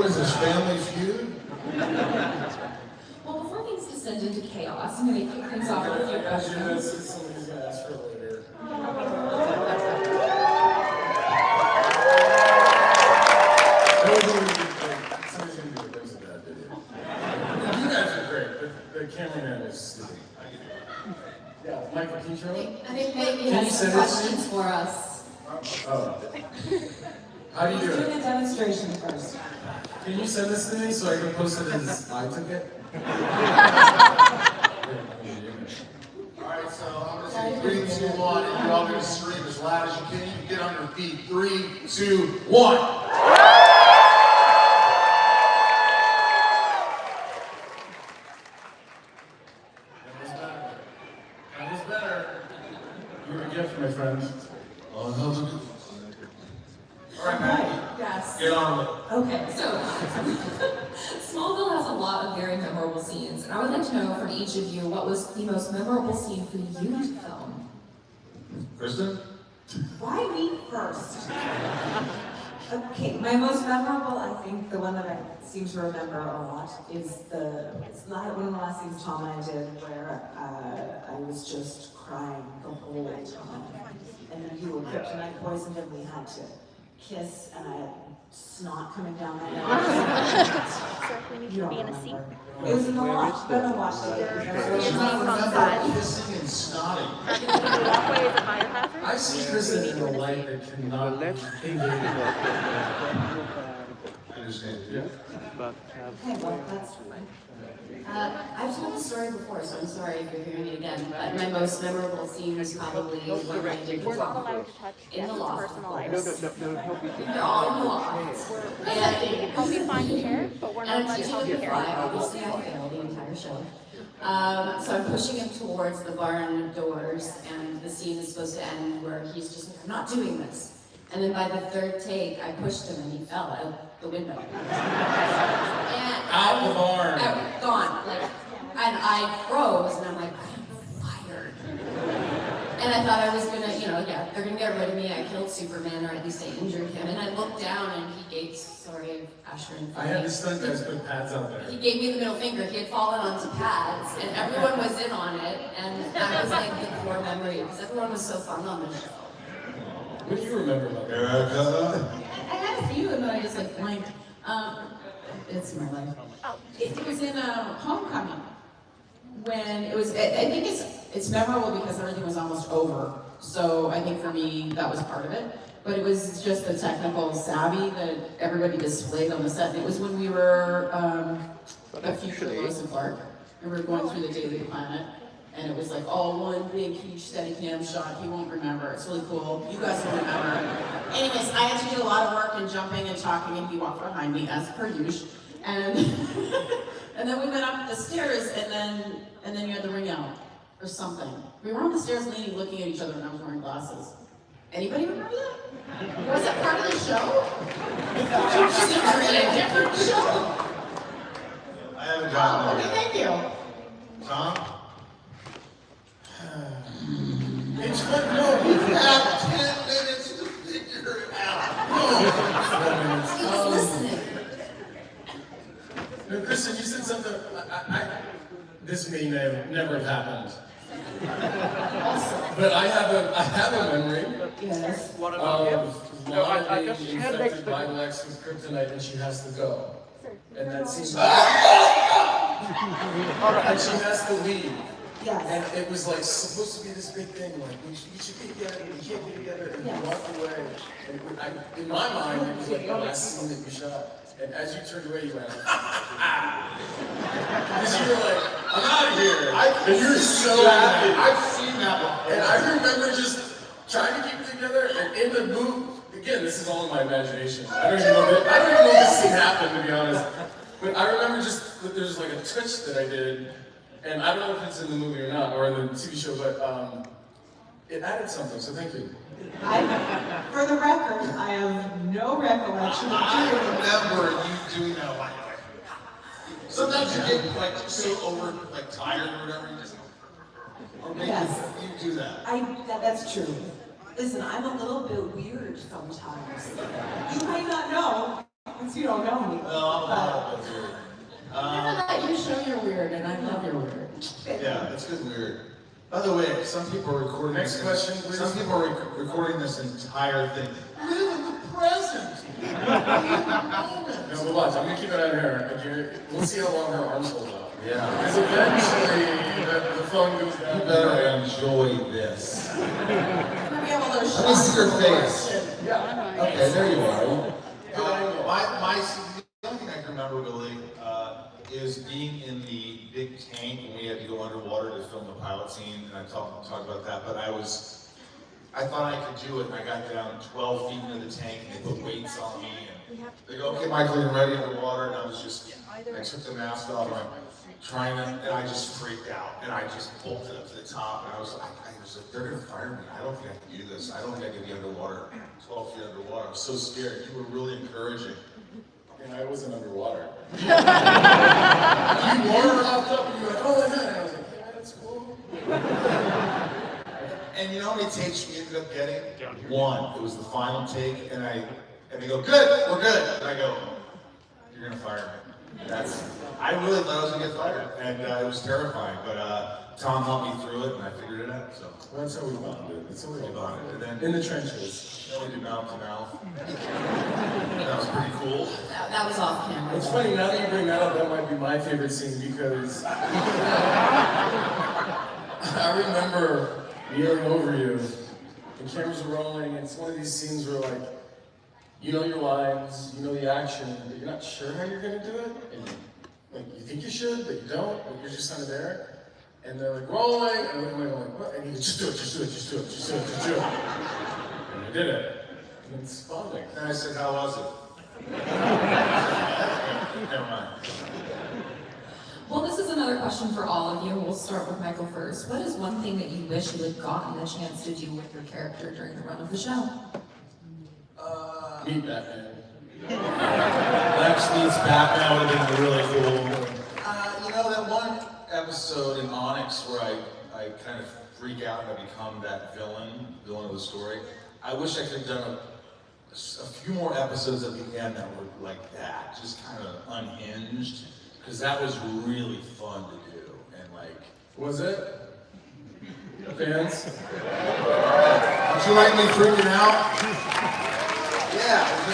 What is this, Family Feud? Well, before things descend into chaos, I'm going to kick things off with a few questions. Somebody's gonna ask for it later. Somebody's gonna do it. That was a bad video. You guys are great. The cameraman is stupid. Yeah, Michael, can you show me? I think maybe Can you has some send this to me? questions for us. Oh. How do you do Doing it? a demonstration first. Can you send this to me so I can post it as I took it? Alright, so I'm gonna say 3, 2, 1, and you're all gonna scream as loud as you can. You can get on your feet. 3, 2, 1. That was better. You're a gift, my friend. Oh, no. Alright, Maggie. Yes. Get on with it. Okay, so Smallville has a lot of very memorable scenes, and I would like to know from each of you what was the most memorable scene for you to film. Kristen? Why me first? Okay, my most memorable, I think, the one that I seem to remember a lot is one of the last things Tom and I did where I was just crying the whole time. And then you were kryptonite poisoned and we had to kiss and I had snot coming down my nose. So we need You to don't be in a seat. remember. It was in the loft, but I watched it. She don't remember kissing and snotting. The walkway is a fire hazard. I see Kristen in a light that cannot be Understand? Yeah. Okay, well, that's fine. I've told the story before, so I'm sorry if you're hearing it again, but my most memorable scene was probably when I did the We're not walk allowed to touch in the guests' loft. personal of items. course. help you. They're all in the loft. We can help you find a chair, but we're not And allowed I'm to teaching help him you to carry fly. it. Obviously, I failed the entire show. So I'm pushing him towards the barn doors, and the scene is supposed to end where he's just like, I'm not doing this. And then by the third take, I pushed him and he fell out the window. And Out the barn. Out, gone. Like, and I froze, and I'm like, I'm fired. And I thought I was gonna, they're gonna get rid of me. I killed Superman, or at least I injured him. And I looked down, and he gave, sorry, Asher and I had the stunt guys put pads out there. he gave me the middle finger. He had fallen onto pads, and everyone was in on it. And that was like the core memory, because everyone was so fun on the show. What do you remember about that? Erica? I had a few and then I just like blanked. It's my life. It was in Homecoming when it was. I think it's memorable because everything was almost over. So I think for me that was part of it. But it was just the technical savvy that everybody displayed on the set. And it was when we were a future Lois and Clark, and we were going through the Daily Planet. And it was like all one big, huge Steadicam shot. He won't remember. It's really cool. You guys will remember. Anyways, I had to do a lot of work and jumping and talking, and he walked behind me as per usual. And and then we went up the stairs, and then you had the ring out or something. We were on the stairs, leaning, looking at each other, and I was wearing glasses. Anybody remember that? Was that part of the show? You seem to be in a different show. I haven't gotten Okay, there thank you. yet. Tom? It's fun. No, You have 10 minutes to figure it out. He was listening. No, Kristen, you said something. This may never have happened. But I have a memory Yes. of Lana being infected by Lex with kryptonite, and she has to go. And that seems. And she has to leave. Yes. And it was like supposed to be this big thing, like we should be together, we can't be together, and Yes. we walked away. And in my mind, it was like the last scene that we shot. And as you turned away, you went, because you were like, I'm out of here. And you're so happy. I've seen that before. And I remember just trying to keep it together, and in the move, again, this is all in my imagination. I don't even know if this scene happened, to be honest. But I remember just that there's like a twitch that I did. And I don't know if it's in the movie or not, or in the TV show, but it added something, so thank you. For the record, I have no recollection of doing it. I remember you doing that like. Sometimes you get like so over like tired or whatever, you just. Or maybe Yes. you do that. That's true. Listen, I'm a little bit weird sometimes. You might not know, Because you don't know me. Well, I'm a lot of weird. Never let you show you're weird, and I love your weird. Yeah, it's good and weird. By the way, some people are recording Next this. question, please. Some people are recording this entire thing. Live in the present. No, but watch, I'm gonna keep it on her. We'll see how long her arms hold up. Yeah. Because eventually, the phone goes down. You better enjoy this. We have all those Let me see your shots. face. Yeah. Okay, there you are. My The only thing I can remember really is being in the big tank when we had to go underwater to film the pilot scene, and I talked about that. But I thought I could do it, and I got down 12 feet into the tank, and they put weights on me, and they go, "Okay, Michael, you're ready underwater," and I took the mask off, and I'm trying to, and I just freaked out, and I just bolted up to the top, and I was like, they're gonna fire me. I don't think I can do this. I don't think I can be underwater, 12 feet underwater. I was so scared. You were really encouraging. And I wasn't underwater. You water popped up and you were like, oh my god. And I was like, yeah, that's cool. And you know how many takes we ended up getting? One. It was the final take, and they go, "Good, we're good." And I go, "You're gonna fire me." I really thought I was gonna get fired, and it was terrifying. But Tom helped me through it, and I figured it out. So Well, that's how we bonded. That's how we all bonded. And then In the trenches. we did mouth to mouth. That was pretty cool. That was off camera. It's funny, now that you bring that up, that might be my favorite scene because I remember kneeling over you, the cameras are rolling, and it's one of these scenes where like, you know your lines, you know the action, but you're not sure how you're gonna do it, and like you think you should, but you don't, but you're just kind of there. And they're like rolling, and I look at my like, what? And he goes, just do it, just do it, just do it, just do it, just do it. And I did it. And it's bonding. And I said, "How was it?" Never mind. Well, this is another question for all of you. We'll start with Michael first. What is one thing that you wish you had gotten the chance to do with your character during the run of the show? Meet Batman. Lex meets Batman would have been really cool. You know that one episode in Onyx where I kind of freak out and I become that villain of the story. I wish I could have done a few more episodes at the end that were like that, just kind of unhinged, because that was really fun to do. And like, Was it? Fans? don't you like me freaking out? Yeah, it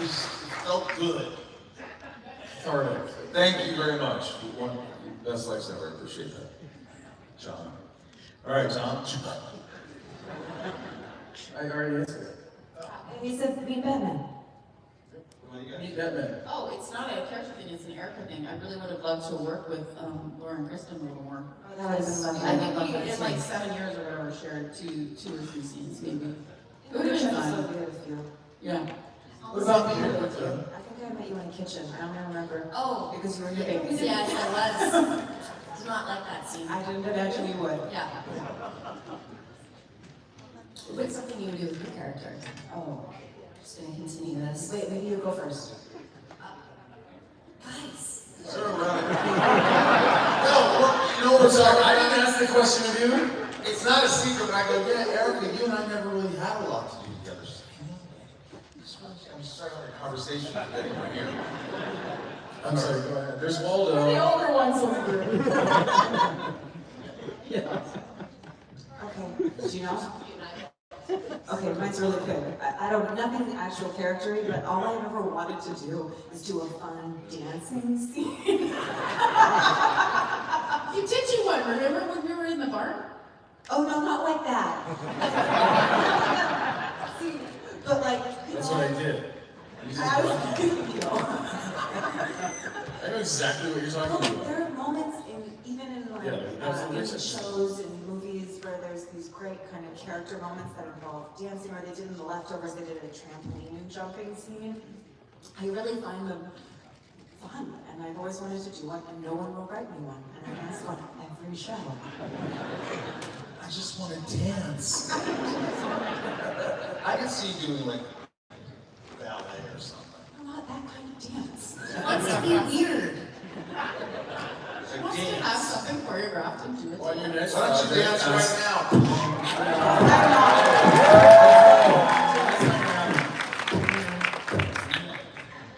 just felt good. Cathartic. Thank you very much. Best likes ever. I appreciate that. John. All right, John. I already answered it. He said, "Meet Batman." What do you got? Meet Batman. Oh, it's not a character thing, it's an Erica thing. I really would have loved to work with Laura and Kristen a little more. That would have been lovely. I think we, in like 7 years or whatever, shared two or three scenes, maybe. It would have been fun. Yeah. What about me? I think I met you in the kitchen. I don't remember. Oh, Because you were your baby. yes, I was. Did not like that scene. I didn't imagine you would. Yeah. What's something you would do with your character? Oh, just gonna continue this. Wait, maybe you go first. Guys. Turn around. No, you know what's Sorry, I didn't ask the question of you. It's not a secret, but I go, "Yeah, Erica, you and I never really had a lot to do together." She's like, I'm just starting a conversation with Betty right here. I'm sorry, go ahead. There's The Waldo. older ones over there. Okay, do you know? Okay, mine's really quick. I don't, nothing actual character, but all I ever wanted to do is do a fun dancing scene. You did you one, remember when we were in the barn? Oh, no, not like that. See, but like, you That's know, what I did. You just I was, lucky. you know. I know exactly what you're talking Well, about. there are moments even in like Yeah, absolutely. in shows and movies where there's these great kind of character moments that involve dancing, or they did in The Leftovers, they did a trampoline and jumping scene. I really find them fun, and I've always wanted to do one, and no one will write me one, and I ask one every show. I just want to dance. I could see you doing like ballet or something. I'm not that kind of dance. Wants to be weird. Like Wants to have dance. something choreographed and do it. Why your next Why don't you dance right now?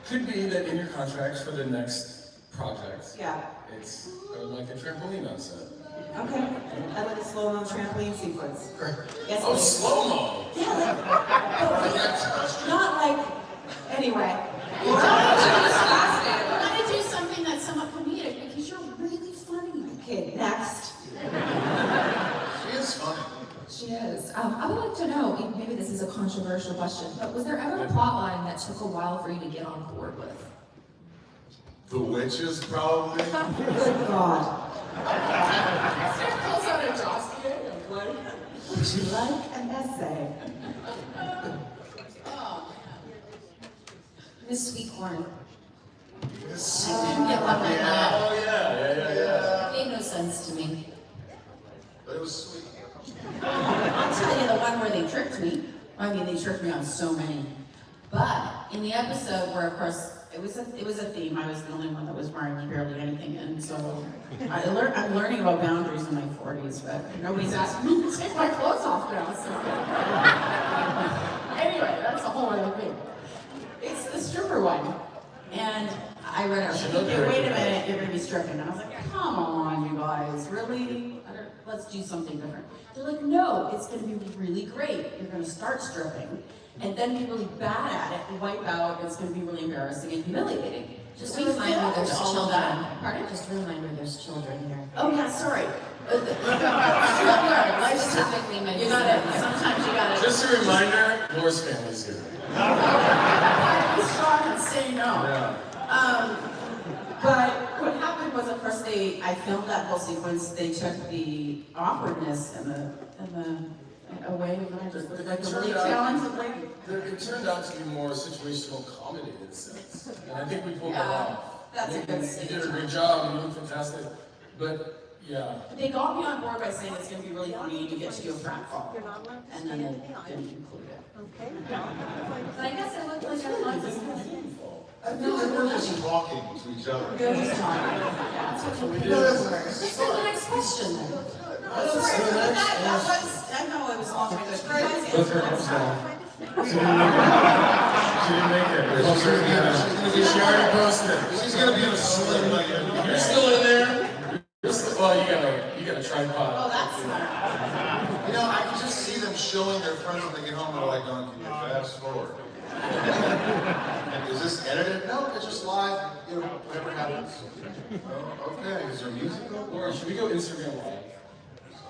could be that in your contracts for the next project, Yeah, it's like a trampoline on set. okay. I like a slow-mo trampoline sequence. Yes, Oh, please. slow-mo! Yeah, not like, anyway. We're gonna do something that's somewhat comedic because you're really funny. Okay, next. She is funny. She is. I would like to know, maybe this is a controversial question, but was there ever a plot line that took a while for you to get on board with? The witches, probably. Good God. Would you like an essay? Miss Sweetcorn. Didn't get one like that. Oh, yeah. It made no sense to me. But it was sweet. I'll tell you the one where they tricked me. I mean, they tricked me on so many. But in the episode where, of course, it was a theme. I was the only one that was wearing barely anything, and so I'm learning about boundaries in my 40s, but nobody's asking me to take my clothes off now. So. Anyway, that's a whole other thing. It's the stripper one, and I read it. Okay, wait a minute, you're gonna be stripping. And I was like, come on, you guys, really? Let's do something different. They're like, no, it's gonna be really great. You're gonna start stripping, and then be really bad at it and wipe out. It's gonna be really embarrassing and humiliating. Just a reminder, there's all of children. that. Pardon? Just a reminder, there's children here. Oh yeah, sorry. Life typically meant You gotta, sometimes you gotta Just a reminder, Laura's family's here. be strong and say no. Yeah. But what happened was, of course, I filmed that whole sequence. They took the awkwardness and the away, and I just looked like a really talented lady. It turned out to be more situational comedy in a sense. And I think we pulled that Yeah, off. that's a good You stage. did a great job, you look fantastic. But, yeah. They got me on board by saying it's going to be really funny and you get to do a prank call. You're not allowed to And say then they anything on it. didn't include it. Okay. But I guess it looked like I liked it. I feel like we're just talking to each other. They're just talking. That's what you do. Let's go to the next question then. I know it was long winded. Both her arms down. She didn't make it. She already posted. She's gonna be in a sling like You're still in there? Well, you got a tripod. Oh, that's smart. You know, I can just see them showing their friends when they get home. They're like, "Can you fast forward?" And is this edited? No, it's just live. You know, whatever happens. Oh, okay. Is there music? Laura, should we go Instagram live?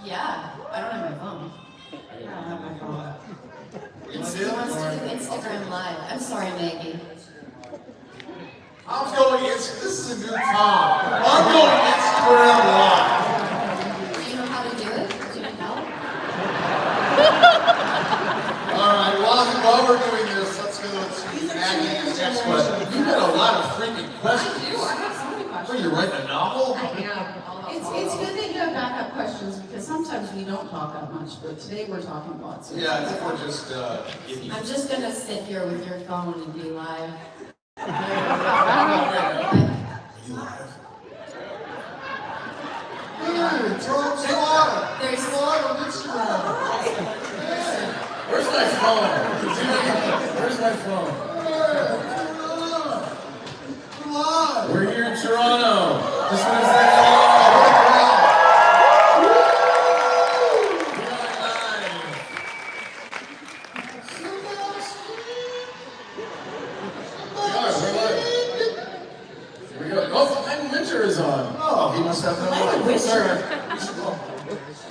Yeah, I don't have my phone. I don't have my phone. You Who do? wants to do Instagram Live? I'm sorry, Maggie. I'm going Instagram. This is a new time. I'm going Instagram live. Do you know how to do it? Do you need help? All right. While we're doing this, let's go to Maggie's next question. You got a lot of freaking questions. I have so many questions. What, you're writing a novel? I am. All about It's good that you have backup questions because sometimes we don't talk that much, but today we're talking a lot. So Yeah, I think we're just getting. I'm just gonna sit here with your phone and be live. Are you live? Hey, Tom, say live. There's one on each one. Where's my phone? Where's my phone? We're live. We're here in Toronto. Just want to say is on. Oh, he must have no Glenn life. Wisher.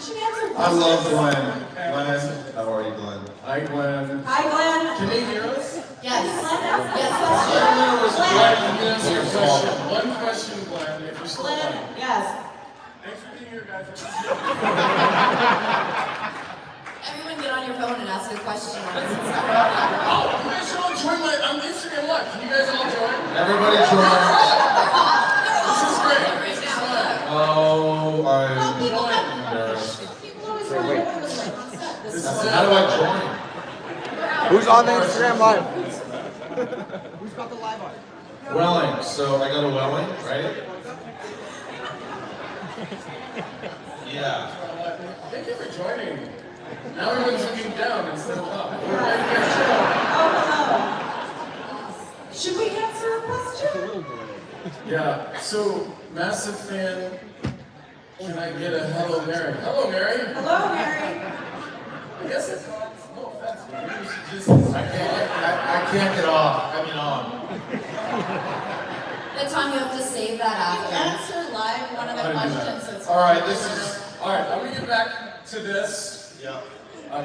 She answered I love Glenn. Glenn, how are you, Glenn? Hi, Glenn. Hi, Glenn. Can they hear us? Yes. Yes. Glenn was Glenn. Glenn. You can answer your question. One question, Glenn, if you're still Glenn, on. yes. Thanks for being here, guys. Everyone get on your phone and ask a question. Oh, you guys should all join my Instagram Live. Can you guys all join? Everybody join. This is great. This is fun. Oh, I'm embarrassed. This is How do I join? Who's on the Instagram Live? Welling. So I go to Welling, right? Yeah. Thank you for joining. Now everyone's looking down instead of up. Oh, hello. Should we answer Yeah, so massive fan. Can I get a hello, Mary? Hello, Mary. Hello, Mary. I guess it's no offense, but maybe we should just. I can't get off. I mean, on. But Tom, you have to save that after. Answer live one of the questions that's. All right, this is. All right, I'm gonna get back to this. Yeah.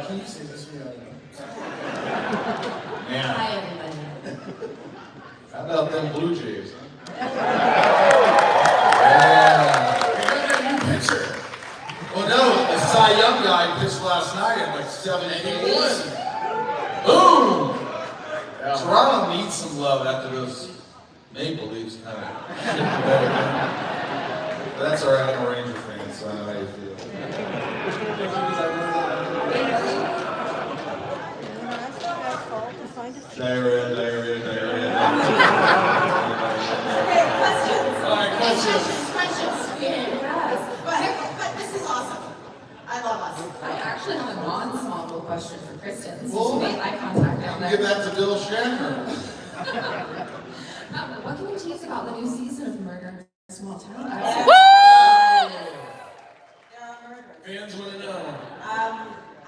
Can you say this for me? Man, Hi, everybody. how about them Blue Jays? Huh? We got that new pitcher. Well, no, the Cy Young guy pitched last night at like 71. Boom! Toronto needs some love after those Maple Leafs kind of shit the bed again. But that's all right, I'm a Ranger fan, so I know how you feel. Diarrhea, diarrhea, diarrhea. Okay, questions. All right, questions. Questions. Yes. But this is awesome. I love us. I actually have a non-Smallville question for Kristen, since Well, you made eye contact down Give there. that to Bill Shatner. What can you tease about the new season of Murder in a Small Town? Yeah, murder. Fans want to know.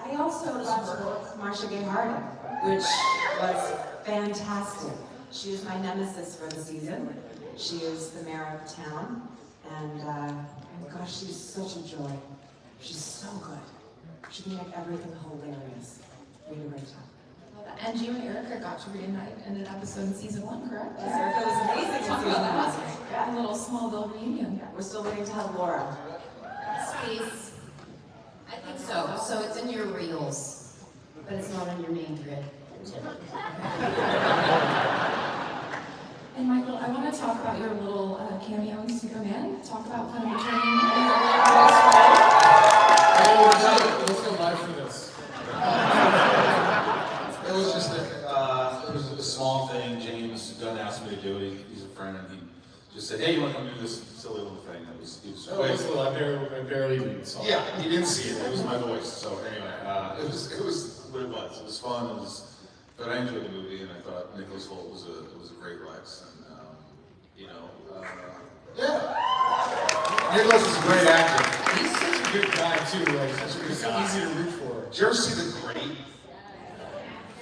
I also got to work with Marcia Gay Harden, which was fantastic. She was my nemesis for the season. She is the mayor of the town, and gosh, she's such a joy. She's so good. She can make everything hilarious. We did a great job. And you and Erica got to reunite in an episode in season 1, correct? Erica was amazing in Talk season about one. that. A little Smallville reunion. We're still waiting to have Laura. Space. I think so. So it's in your reels, but it's not on your main grid. And Michael, I want to talk about your little cameo in Superman. Talk about kind of returning. Oh, let's go live for this. It was just a small thing. James Gunn asked me to do it. He's a friend, and he just said, "Hey, you want to come do this silly little thing?" It was That was quick. little, I barely even saw it. Yeah, he didn't see it. It was my voice. So anyway, it was what it was. It was fun. But I enjoyed the movie, and I thought Nicholas Hoult was a great Lex, and yeah. Nicholas is a great actor. He's such a good guy too. Like, he's so easy to root for. Did you ever see The Great?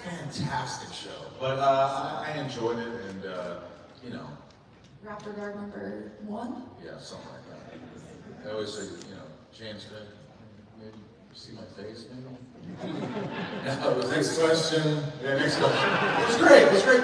Fantastic show. But I enjoyed it, and Raptor Guard number 1. yeah, something like that. I always say, James, could I maybe see my face, maybe? Next question. Yeah, next question. It was great. It was great.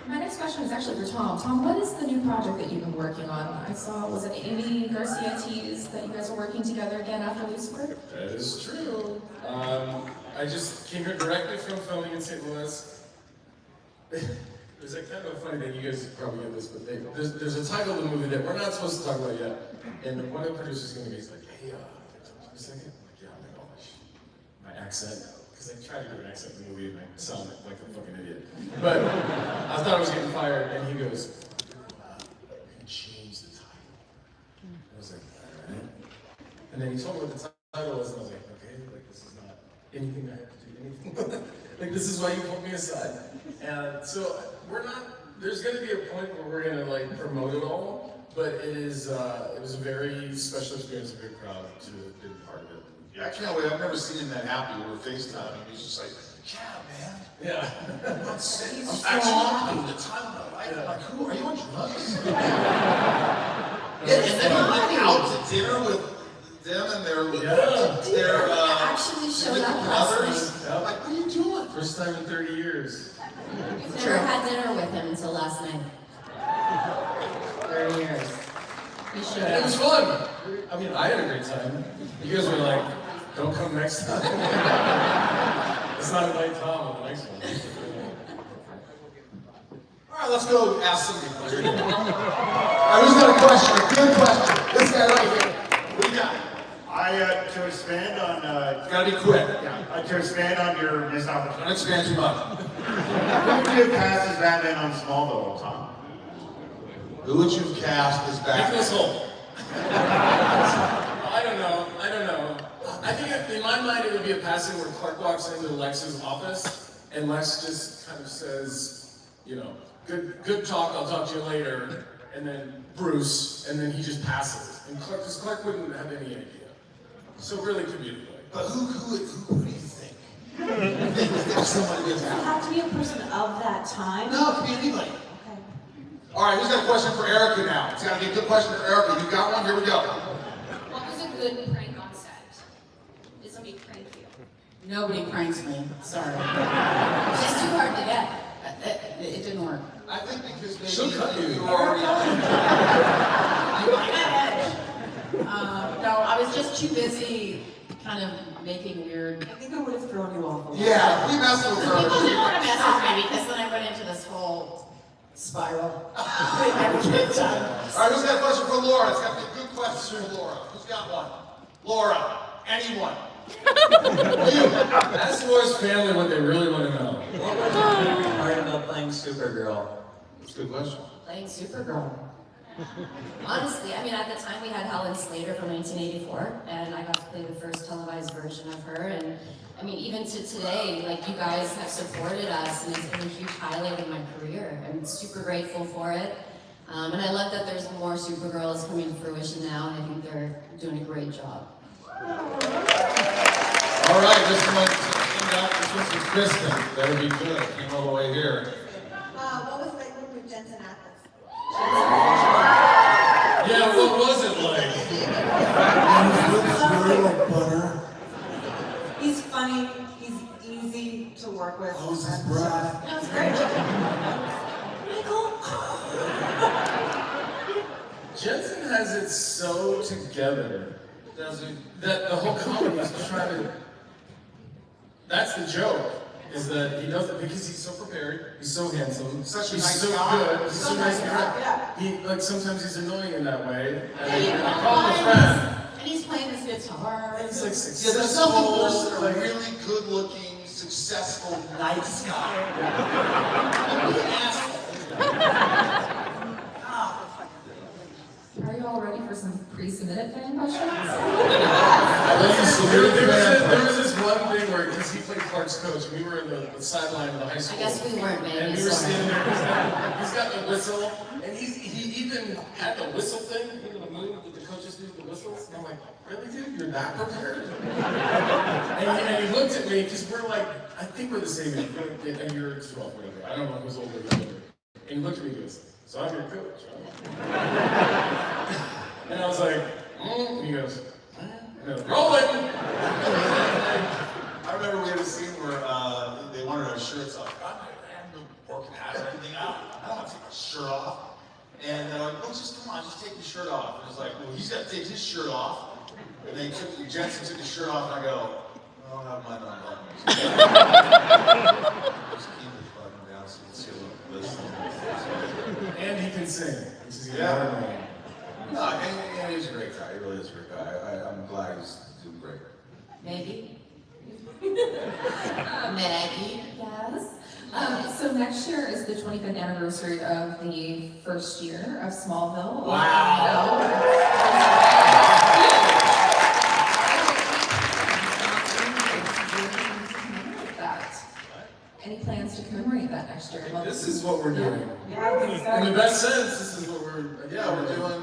My next question is actually for Tom. Tom, what is the new project that you've been working on? I saw, was it Amy Garcia tease that you guys are working together again after Lucifer? That is true. I just came here directly from filming in St. Louis. There's a kind of a funny thing, you guys probably get this, but there's a title of the movie that we're not supposed to talk about yet. And one of the producers is going to be like, hey, can I talk to you a second? I'm like, yeah, I'm like, oh, my accent. Because I tried to do an accent in the movie and I sound like a fucking idiot. But I thought I was getting fired, and he goes, we can change the title. I was like, all right. And then he told me what the title was, and I was like, okay, like this is not anything I have to do anything with. Like this is why you pulled me aside. And so there's gonna be a point where we're gonna like promote it all, but it was a very special experience, a very proud to have been part of it. Yeah, I can't wait. I've never seen him that happy. We were FaceTiming. He's just like, yeah, man. Yeah. I'm actually having the time of my life. I'm like, who are you on drugs? And then he went out to dinner with them and their Actually showed up significant last others. night. I'm like, what are you doing? First time in 30 years. Never had dinner with him until last night. 30 years. He showed It up. was fun. I mean, I had a great time. You guys were like, don't come next time. Let's not invite Tom on the next one. All right, let's go ask somebody a question. All right, who's got a question? A good question. This guy right here. What do you got? To expand on, Gotta be quick. to expand on your missed Don't opportunity. expand too much. Who would you cast as Batman on Smallville, Tom? Who would you cast as Batman? Nicholas Hoult. I don't know. I think in my mind it would be a passing where Clark walks into Lex's office and Lex just kind of says, good talk, I'll talk to you later, and then Bruce, and then he just passes. And Clark wouldn't have any idea. So really could be anybody. But who do you think? There's somebody Does it have to be a person of that time? No, it could be anybody. Okay. All right, who's got a question for Erica now? It's got to be a good question for Erica. You got one? Here we go. What was a good prank on set? Did somebody prank you? Nobody pranks me, sorry. It's just too hard to get. It didn't work. I think because maybe She'll cut you. you were already No, I was just too busy kind of making weird. I think I would have thrown you off a little. Yeah, we messed with her. People didn't want to mess with me because then I went into this whole spiral. They never get done. All right, who's got a question for Laura? It's got to be a good question for Laura. Who's got one? Laura, anyone? You. Ask Laura's family what they really want to know. What was your favorite part about playing Supergirl? That's a good question. Playing Supergirl. Honestly, I mean, at the time we had Helen Slater from 1984, and I got to play the first televised version of her. And I mean, even to today, like, you guys have supported us, and it's been a huge highlight in my career. I'm super grateful for it. And I love that there's more Supergirls coming to fruition now, and I think they're doing a great job. All right, this one came down to Sister Kristen. That would be good. Came all the way here. What was it like working with Jensen Ackles? Yeah, what was it like? He's funny, he's easy to work with. How was his breath? That was great. Jensen has it so together that the whole comedy is trying to. That's the joke, is that he does it because he's so prepared, he's so handsome, Such a he's nice so guy. good, he's so nice guy. Yeah. He like sometimes he's annoying in that way, and And I call him a friend. he's playing this guitar. And he's like Yeah, there's nothing worse than a like, really good-looking, successful, nice guy. Are you all ready for some pre-submitted fan questions? There was this one thing where, because he played Clark's coach, and we were in the sideline of the high I school. guess we weren't And maybe, we were sorry. standing there, he's got the whistle, and he even had the whistle thing, you know, the move that the coaches do, the whistles. And I'm like, really, dude, you're that prepared? and he looked at me, because we're like, I think we're the same age, we're a year or 12, whatever. I don't know who's older or younger. And he looked at me and goes, so I'm your coach, huh? And I was like, and he goes, and I was, rolling! I remember we had a scene where they wanted our shirts off. I have no working hat or anything. I don't want to take my shirt off. And they're like, well, just come on, just take your shirt off. And it's like, well, he's got to take his shirt off. And they Jensen took his shirt off, and I go, I don't have mine unbuttoned. Just keep it buttoned down so you can see a little list. And he can sing, which is even Yeah. better than me. No, and he's a great guy. He really is a great guy. I'm glad he's doing great. Maybe? Maggie? Yes. So next year is the 25th anniversary of the first year of Smallville. Any plans to commemorate that next year? This is what we're doing. Yeah, In the best sense, this is what we're Yeah, we're doing.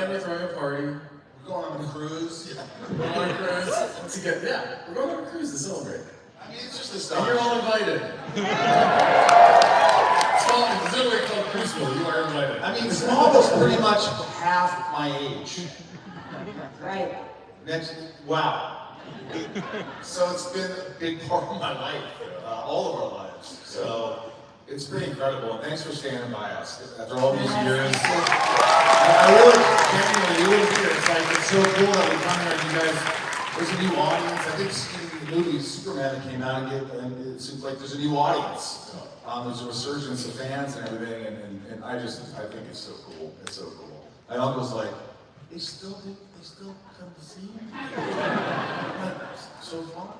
and we're throwing a party. We're going on a cruise. We're going on a cruise to get, we're going on a cruise to celebrate. I mean, it's just a And you're start. all invited. It's literally called Cruiseville, you are invited. I mean, Smallville's pretty much half my age. right. Wow. So it's been a big part of my life, all of our lives. So it's pretty incredible. And thanks for standing by us after all these years. I really, genuinely, you wouldn't hear it. It's like, it's so cool that we come here and you guys, there's a new audience. I think the movie Superman that came out and it seems like there's a new audience. There's a resurgence of fans and everything, and I think it's so cool. It's so cool. My uncle's like, they still come to see you? Like, so far?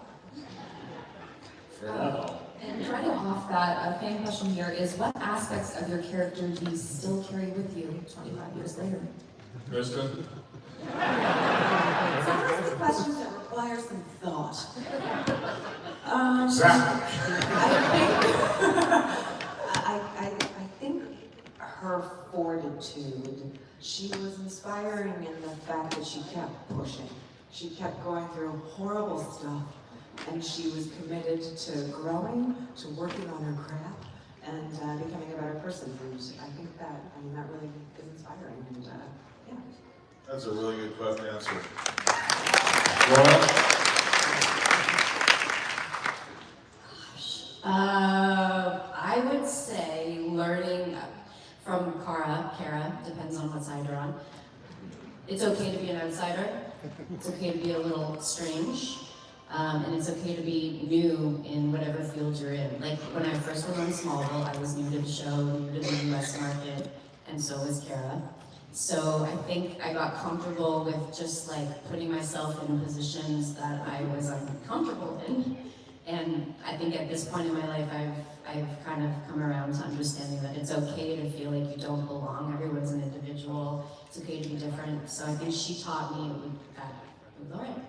And running off that, a fan question here is, what aspects of your character do you still carry with you 25 years later? Kristen? So ask the questions that require some thought. Exactly. I think her fortitude. She was inspiring in the fact that she kept pushing. She kept going through horrible stuff, and she was committed to growing, to working on her craft, and becoming a better person. And I think that, that really is inspiring. And yeah. That's a really good question answer. Laura? I would say learning from Kara, depends on what side you're on. It's okay to be an outsider. It's okay to be a little strange. And it's okay to be new in whatever field you're in. Like when I first went on Smallville, I was new to the show, new to the US market, and so was Kara. So I think I got comfortable with just like putting myself in positions that I was uncomfortable in. And I think at this point in my life, I've kind of come around to understanding that it's okay to feel like you don't belong. Everyone's an individual. It's okay to be different. So I think she taught me that it was all right.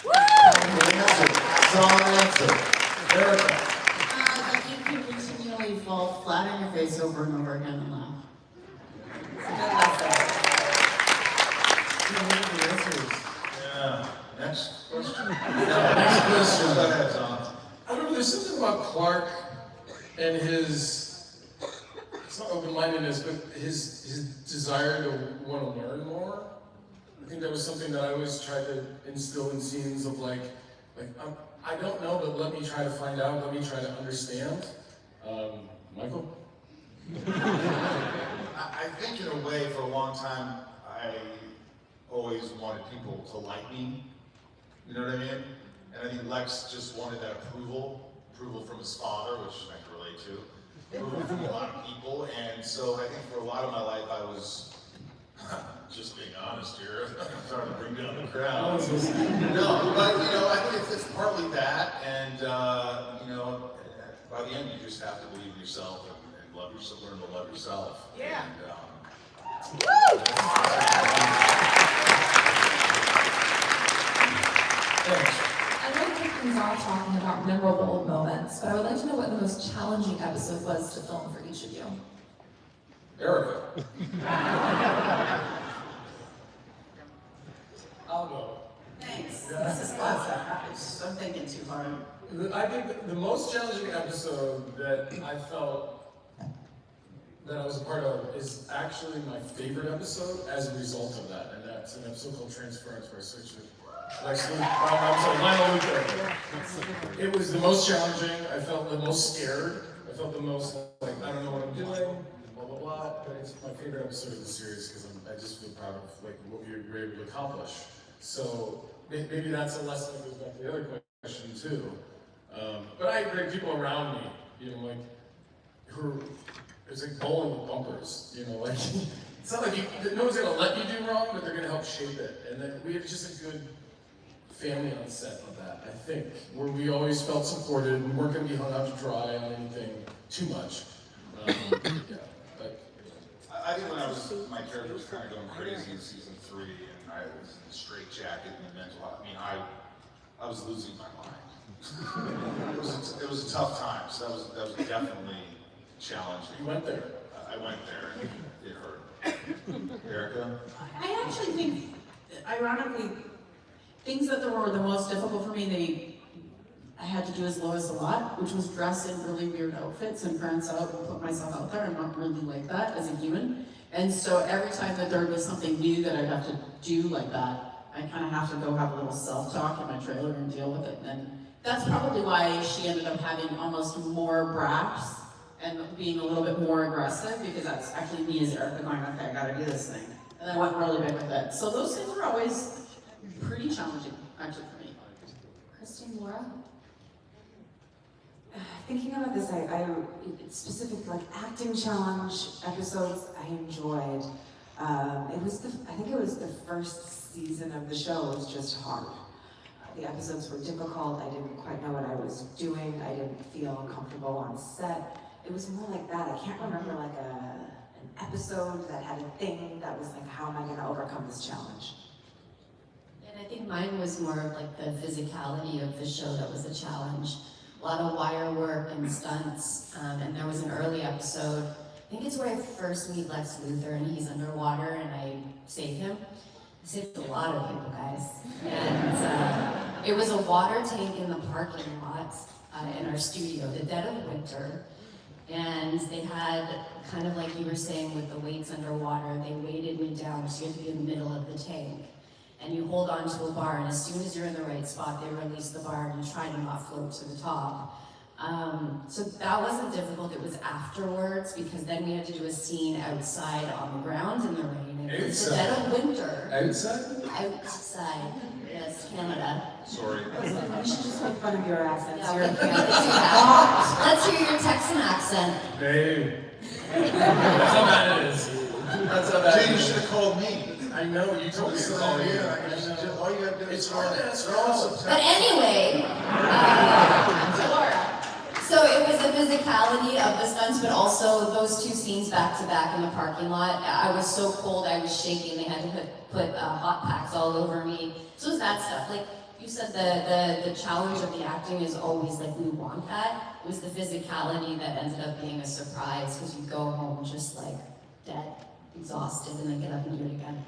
Good answer. Solid answer. Erica? That you can continually fall flat on your face over and over again and laugh. Yeah. Next question. Next question. Go ahead, Tom. I don't know, there's something about Clark and his, it's not open-mindedness, but his desire to want to learn more. I think that was something that I always tried to instill in scenes of like I don't know, but let me try to find out, let me try to understand. Michael? I think in a way, for a long time, I always wanted people to like me. You know what I mean? And I think Lex just wanted that approval from his father, which I can relate to, approval from a lot of people. And so I think for a lot of my life, I was, just being honest here, I'm trying to bring down the crowd. No, but I think it's partly that, and by the end, you just have to believe in yourself and love yourself, learn to love yourself. Yeah. And, Thanks. I'd like to kick things off talking about memorable moments, but I would like to know what the most challenging episode was to film for each of you. Erica. I'll go. Thanks. This is classic. I'm thinking too hard. I think the most challenging episode that I felt that I was a part of is actually my favorite episode as a result of that, and that's an episode called Transference, where I switched with Lionel Luther. It was the most challenging. I felt the most scared. I felt the most like I don't know what I'm doing. Blah blah blah. But it's my favorite episode of the series because I just feel proud of like what we were able to accomplish. So maybe that's a lesson that goes back to the other question too. But I agree, people around me, like who. It's like bowling with bumpers, like, it's not like no one's gonna let you do wrong, but they're gonna help shape it. And then we have just a good family on set of that, I think, where we always felt supported, we weren't gonna be hung out to dry on anything too much. But I think when my character was kind of going crazy in season 3, and I was in a straitjacket and mental, I was losing my mind. It was a tough time, so that was definitely challenging. you went there. I went there and it hurt. Erica? I actually think, ironically, things that were the most difficult for me, I had to do as Lois a lot, which was dress in really weird outfits and prance out and put myself out there. I'm not really like that as a human. And so every time that there was something new that I'd have to do like that, I kind of have to go have a little self-talk in my trailer and deal with it. And that's probably why she ended up having almost more brass and being a little bit more aggressive, because that's actually me as Erica going, okay, I gotta do this thing. And I went really big with it. So those things were always pretty challenging, actually, for me. Christine, Laura? Thinking about this, I specific like acting challenge episodes I enjoyed. I think it was the first season of the show. It was just hard. The episodes were difficult. I didn't quite know what I was doing. I didn't feel comfortable on set. It was more like that. I can't remember like an episode that had a thing that was like, how am I going to overcome this challenge? And I think mine was more of like the physicality of the show that was a challenge. A lot of wire work and stunts, and there was an early episode I think it's where I first meet Lex Luthor and he's underwater and I save him. I saved a lot of people, guys. And it was a water tank in the parking lot in our studio, the dead of winter. And they had, kind of like you were saying with the weights underwater, they weighted me down, so you have to be in the middle of the tank. And you hold on to a bar, and as soon as you're in the right spot, they release the bar and you try to not float to the top. So that wasn't difficult, it was afterwards, because then we had to do a scene outside on the ground in the rain. It was the dead of winter. Outside? Outside, yes, Canada. Sorry. You should just make fun of your accents. Yeah, You're let's do that. Let's hear your Texan accent. Babe. That's how bad it is. That's how bad Jay, it you is. should have called me. I know, you told me to call you. All you gotta do It's is hard to ask for help. But anyway, so it was the physicality of the stunts, but also those two scenes back to back in the parking lot. I was so cold, I was shaking. They had to put hot packs all over me. So it was that stuff. Like you said, the challenge of the acting is always like we want that. It was the physicality that ended up being a surprise because you go home just like dead, exhausted, and then get up and do it again.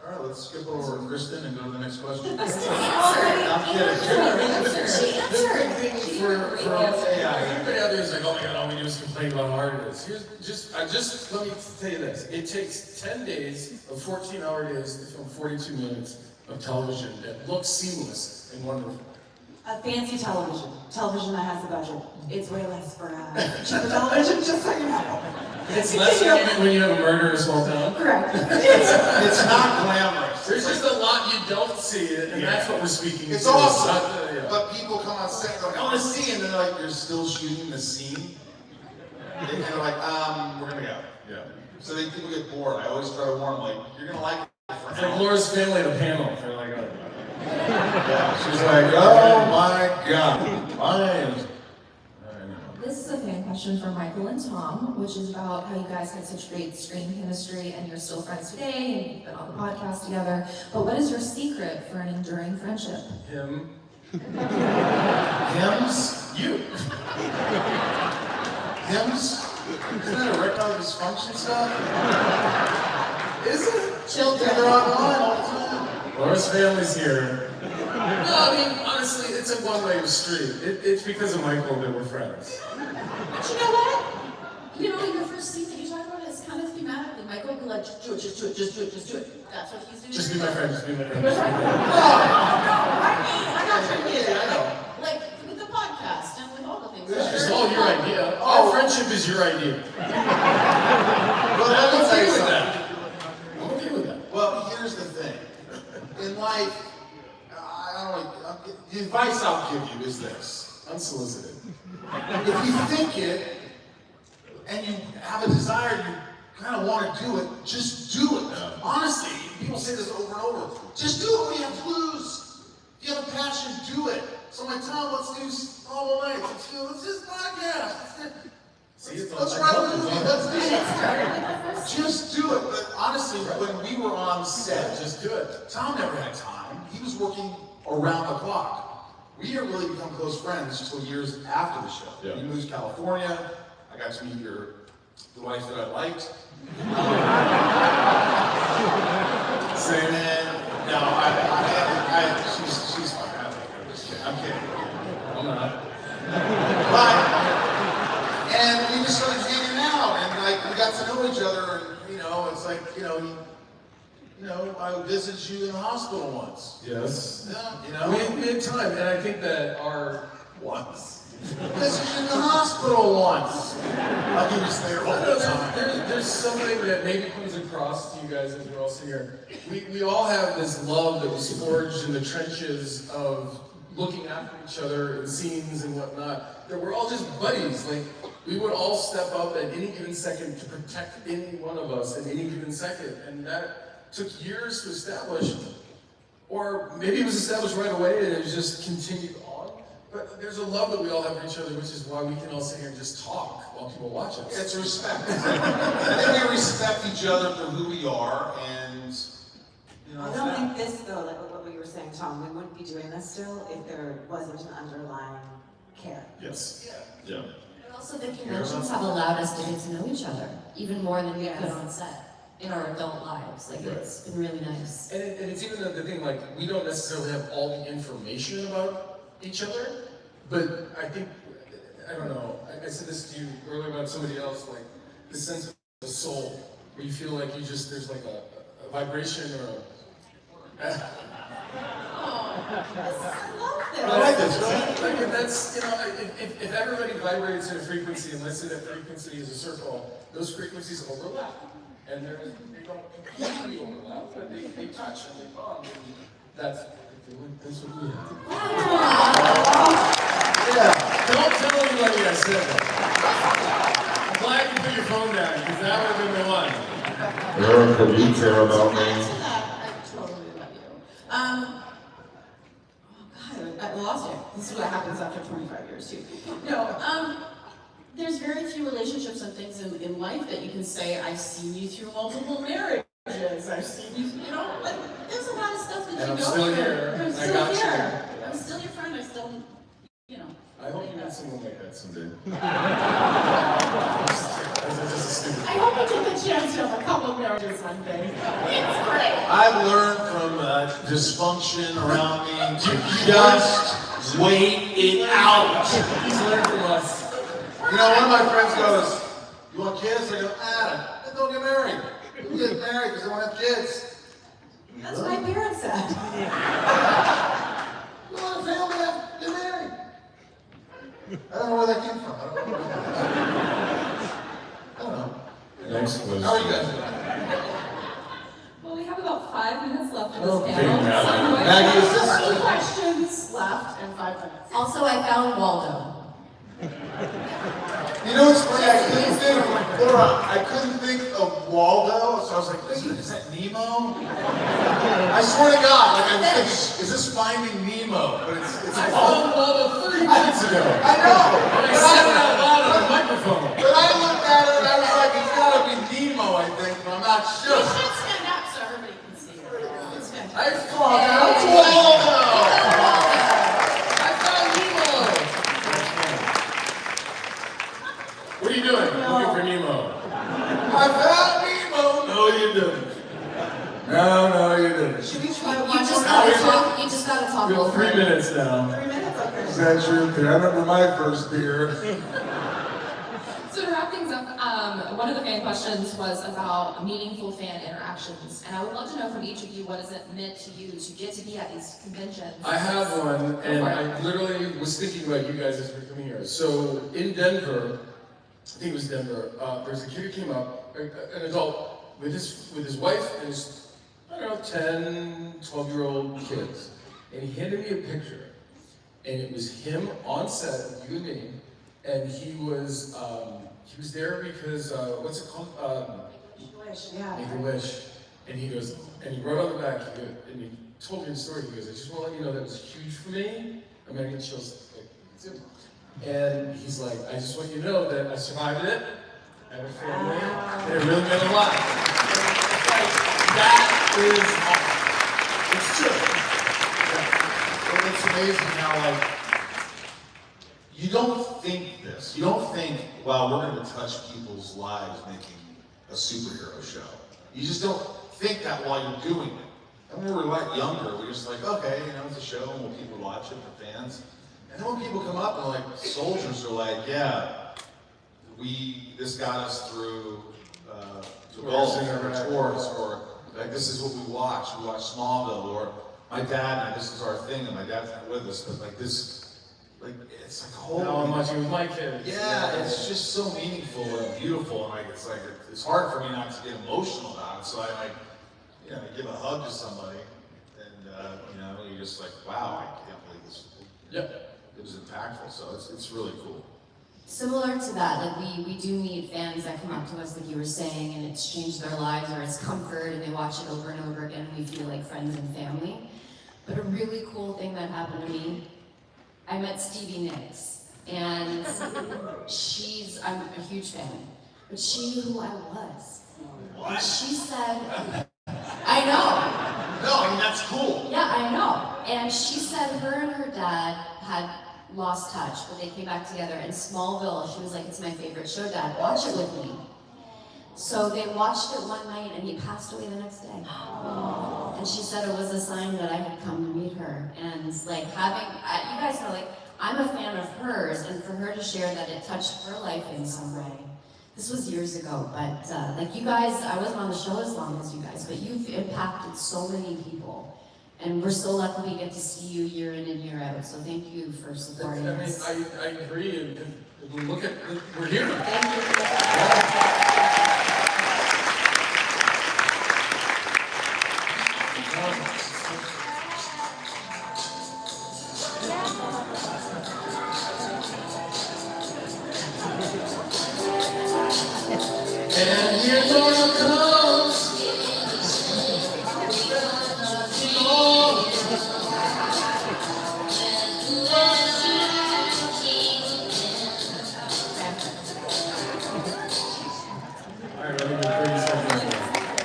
All right, let's skip over Kristen and go to the next question. For everybody out there is like, oh my god, all we do is complain about how hard it is. Let me tell you this. It takes 10 days of 14-hour days to film 42 minutes of television that looks seamless and wonderful. a fancy television that has the budget. It's way less for cheaper television, just so you know. It's less than when you have a murder in a small town. Correct. It's not glamorous. There's just a lot you don't see it, and that's what we're speaking It's to. awesome, Yeah. but people come on set and go, I want to see, and then they're like, you're still shooting the scene? And they're like, we're gonna go. Yeah. So people get bored. I always try to warn them, like, you're gonna like it for It's an like hour. Laura's family at a panel. They're like, oh. Yeah, she's like, oh my god. Fine. This is a fan question from Michael and Tom, which is about how you guys had such great screen chemistry and you're still friends today and you've been on the podcast together. But what is your secret for an enduring friendship? Him. Hymns? You. Hymns? Isn't that erectile dysfunction stuff? Is it? Children. They're online all the time. Laura's family's here. No, I mean, honestly, it's a one-way street. It's because of Michael that we're friends. But you know what? You know, your first scene that you talk about is kind of thematically. Michael would be like, just do it, just do it, just do it, just do it. That's what he's doing. Just be my friend, just be my friend. No, I know what you mean. Yeah, I know. Like with the podcast and with all the things. It's all your idea. Our friendship is your idea. But let me tell you something. I'm okay with that. Well, here's the thing. In life, I don't know, the advice I'll give you is this. Unsolicited. If you think it, and you have a desire, you kind of want to do it, just do it. Honestly, people say this over and over. Just do it. What do you have to lose? If you have a passion, do it. So my Tom, let's do Smallville Nights. Let's just podcast. See, it's Let's all- write a movie. Let's do And it. it started with the first. Just do it. But honestly, when we were on set, Just do it. Tom never had time. He was working around the clock. We didn't really become close friends until years after the show. Yeah. You moved to California. I got to meet the wife that I liked. Same. And then, no, she's fine. I'm just kidding. I'm kidding. I'm not. But, and we just started hanging out, and like we got to know each other, and it's like, I visited you in the hospital once. Yes. Yeah, We had time, and I think that our once. Visited you in the hospital once. Like he was there all the time. There's something that maybe comes across to you guys as we're all sitting here. We all have this love that was forged in the trenches of looking after each other in scenes and whatnot. That we're all just buddies. Like we would all step up at any given second to protect any one of us at any given second, and that took years to establish. Or maybe it was established right away and it was just continued on. But there's a love that we all have for each other, which is why we can all sit here and just talk while people watch us. It's respect. I think we respect each other for who we are, and I don't think this, though, like what we were saying, Tom, we wouldn't be doing this still if there wasn't an underlying care. Yes. yeah. Also, the conventions have allowed us to get to know each other even more than we could on set in our adult lives. Like, it's been really nice. And it's even the thing, like, we don't necessarily have all the information about each other, but I think, I don't know, I said this to you earlier about somebody else, like, the sense of the soul, where you feel like you just, there's like a vibration or a... I like this. Like, if that's, you know, if everybody vibrates in a frequency, and let's say that frequency is a circle, those frequencies overlap. And they don't completely overlap, but they touch and they bond. And that's what we have. Yeah. Don't tell anybody I said that. I'm glad you put your phone down, because that would have been the one. Erica, do you care about me? I totally love you. Oh God, I lost it. This is what happens after 25 years too. No, there's very few relationships and things in life that you can say, I've seen you through multiple marriages. I've seen you, you know, like, there's a lot of stuff that And you I'm go still through. here. I'm I still got here. you. I'm still your friend. I still, you know. I hope you meet someone like that someday. I hope I get the chance to have a couple of marriages one day. It's great. I've learned from dysfunction around me to just wait it out. He's learned from us. You know, one of my friends goes, "You want kids?" I go, then don't get married. You get married because they want to have kids. That's what my parents said. You want a family? Get married. I don't know where that came from. I don't know. Next question. How are you guys doing? Well, we have about 5 minutes left of this Okay, panel. Maggie. Maggie, is this- 3 questions left and 5 minutes. Also, I found Waldo. You know what's funny? I couldn't think of Waldo, so I was like, wait, is that Nemo? I swear to God, like I was thinking, is this Finding Nemo? But it's I found Waldo 30 minutes ago. I know. And I said it out loud on the microphone. But I looked at it and I was like, it's gotta be Nemo, I think, but I'm not You sure. should stand up so everybody can see you. It's fantastic. I found Waldo! I found Nemo. What are you doing? Looking for Nemo. I found Nemo! No, you didn't. No, you didn't. Should we try You one just more? gotta talk. You just gotta talk We have over 3 it. minutes now. 3 minutes? Okay. Is that your beer? I remember my first beer. So to wrap things up, one of the fan questions was about meaningful fan interactions, and I would love to know from each of you, what has it meant to you to get to be at these conventions? I have one, and I literally was thinking about you guys as we were coming here. So in Denver, I think it was Denver, there's a kid who came up, an adult, with his wife and his, I don't know, 10, 12-year-old kids. And he handed me a picture, and it was him on set with you and me, and he was there because, what's it called? Wish, yeah. Make a wish. And he goes, and he wrote on the back, and he told me the story. He goes, I just want to let you know that was huge for me. I'm gonna get chills. Like, it's it. And he's like, I just want you to know that I survived it. I have a family. And it really meant a lot. It's like, that is, it's true. Well, it's amazing how, like, you don't think this. You don't think, wow, we're going to touch people's lives making a superhero show. You just don't think that while you're doing it. And when we were like younger, we're just like, okay, you know, it's a show and we'll people watch it, the fans. And then when people come up and like, soldiers are like, yeah, this got us through to golf or tours, or like, this is what we watch Smallville, or my dad, and this is our thing, and my dad's not with us, but like this, like, it's like, holy. Now I'm watching with my kids. Yeah, it's just so meaningful and beautiful, and like, it's hard for me not to get emotional about it, so I like, you know, give a hug to somebody, and you know, you're just like, wow, I can't believe this. Yep. It was impactful, so it's really cool. Similar to that, like we do meet fans that come up to us, like you were saying, and it's changed their lives or it's comfort, and they watch it over and over again, and we feel like friends and family. But a really cool thing that happened to me, I met Stevie Nicks, and I'm a huge fan, but she knew who I was. What? And she said, I know. No, I mean, that's cool. Yeah, I know. And she said her and her dad lost touch, but they came back together. And Smallville, she was like, it's my favorite show, Dad, watch it with me. So they watched it one night and he passed away the next day. And she said it was a sign that I had come to meet her. And like you guys know, like, I'm a fan of hers, and for her to share that it touched her life in some way. This was years ago, but like you guys, I wasn't on the show as long as you guys, but you've impacted so many people. And we're so lucky we get to see you year in and year out. So thank you for supporting us. I agree, and look at, we're here. Thank you. And here Laura comes.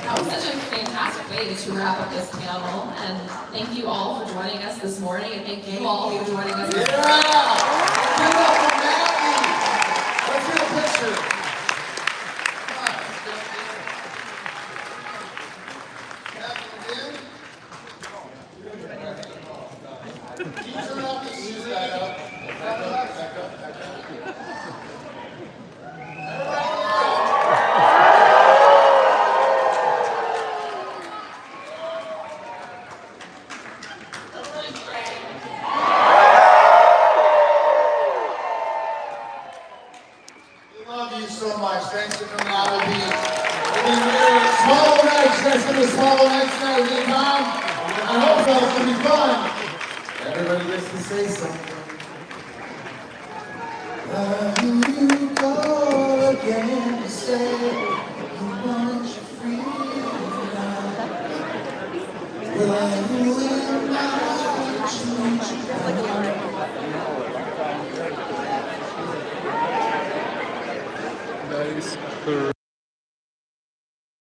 That was such a fantastic way to wrap up this panel, and thank you all for joining us this morning, and thank you all for joining us this morning. Give it up for Maggie. Let's get a picture. Love you so much. Thanks for coming out. We'll be Swallow Nights. Guys, gonna Swallow Nights tonight. Is it time? I hope so. It's gonna be fun. Everybody gets to say something. Where you go again to say you want your freedom? Where you will not choose your